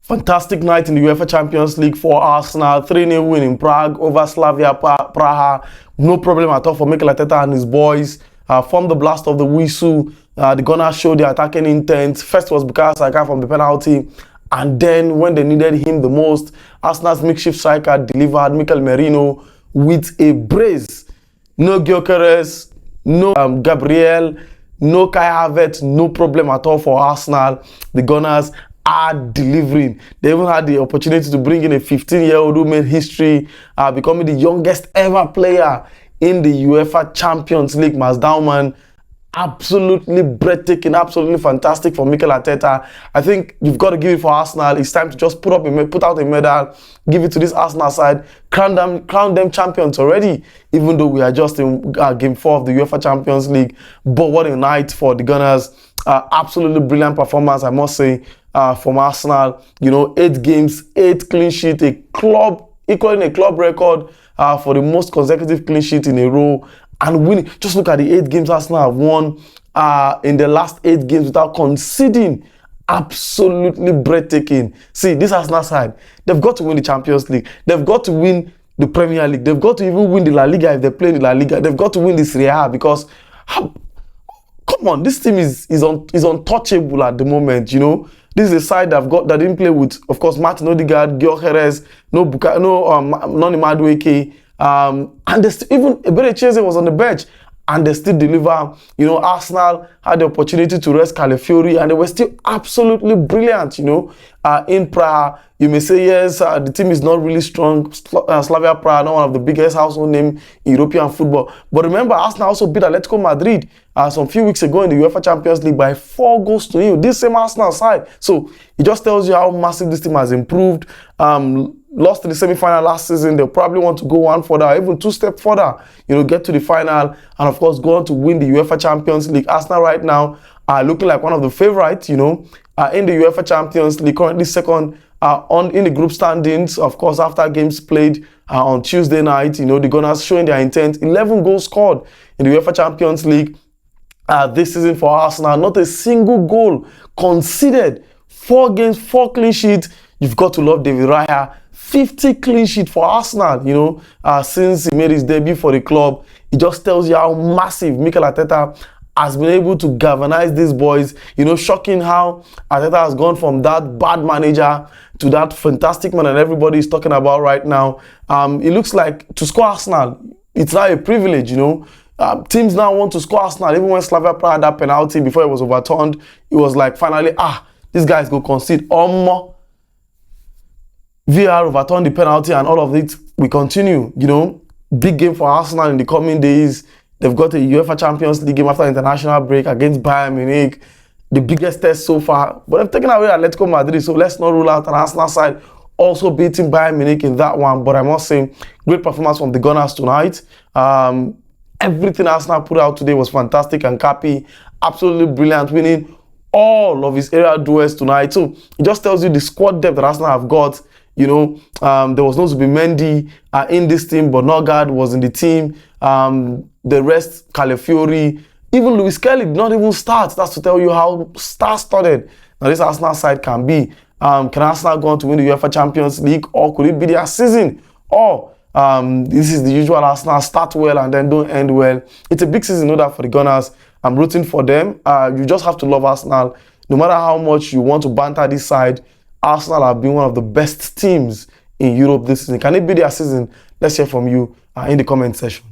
Fantastic night in the UEFA Champions League for Arsenal. 3-0 win in Prague over Slavia Praha. No problem at all for Mikel Arteta and his boys. From the blast of the whistle, the Gunners showed their attacking intent. First was Bukayo Saka from the penalty. And then when they needed him the most, Arsenal's makeshift striker delivered, Mikel Merino, with a brace. No Gyökeres, no Gabriel, no Kai Havertz, no problem at all for Arsenal. The Gunners are delivering. They even had the opportunity to bring in a 15-year-old who made history, becoming the youngest ever player in the UEFA Champions League. Max Daumann, absolutely breathtaking, absolutely fantastic for Mikel Arteta. I think you've got to give it for Arsenal. It's time to just put out a medal, give it to this Arsenal side, crown them champions already, even though we are just in game 4 of the UEFA Champions League. But what a night for the Gunners. Absolutely brilliant performance, I must say, from Arsenal. 8 games, 8 clean sheets, equaling a club record for the most consecutive clean sheet in a row. And winning. Just look at the 8 games Arsenal have won in the last 8 games without conceding. Absolutely breathtaking. See, this Arsenal side, they've got to win the Champions League. They've got to win the Premier League. They've got to even win the La Liga if they play in the La Liga. They've got to win the Serie A because, come on, this team is untouchable at the moment. This is a side that didn't play with, of course, Martin Odegaard, Gyökeres, Noni Madueke. And even Eberechieze was on the bench and they still deliver. Arsenal had the opportunity to rest Calafiori and they were still absolutely brilliant. In Praha, you may say, yes, the team is not really strong. Slavia Praha, not one of the biggest household names in European football. But remember, Arsenal also beat Atletico Madrid some few weeks ago in the UEFA Champions League by 4-0. This same Arsenal side. So it just tells you how massive this team has improved. Lost in the semi-final last season. They'll probably want to go one further, even 2 steps further, get to the final and, of course, go on to win the UEFA Champions League. Arsenal right now are looking like one of the favorites, in the UEFA Champions League, currently second in the group standings, of course, after games played on Tuesday night. The Gunners showing their intent. 11 goals scored in the UEFA Champions League this season for Arsenal. Not a single goal conceded. 4 games, 4 clean sheets. You've got to love David Raya. 50 clean sheet for Arsenal, since he made his debut for the club. It just tells you how massive Mikel Arteta has been able to galvanize these boys. Shocking how Arteta has gone from that bad manager to that fantastic man that everybody is talking about right now. It looks like to score Arsenal, it's now a privilege, Teams now want to score Arsenal. Even when Slavia Praha had that penalty before it was overturned, it was like, finally, these guys go concede. VR overturned the penalty and all of it. We continue, big game for Arsenal in the coming days. They've got a UEFA Champions League game after international break against Bayern Munich, the biggest test so far. But they've taken away Atletico Madrid, so let's not rule out an Arsenal side also beating Bayern Munich in that one. But I must say, great performance from the Gunners tonight. Everything Arsenal put out today was fantastic and Cappy, absolutely brilliant, winning all of his area duels tonight. So it just tells you the squad depth that Arsenal have got. There was no Zubimendi in this team, but Nogard was in the team. The rest, Calafiori, even Luis Kelly did not even start. That's to tell you how star-studded now this Arsenal side can be. Can Arsenal go on to win the UEFA Champions League, or could it be their season? Or this is the usual Arsenal, start well and then don't end well. It's a big season, no doubt, for the Gunners. I'm rooting for them. You just have to love Arsenal. No matter how much you want to banter this side, Arsenal have been one of the best teams in Europe this season. Can it be their season? Let's hear from you in the comment section.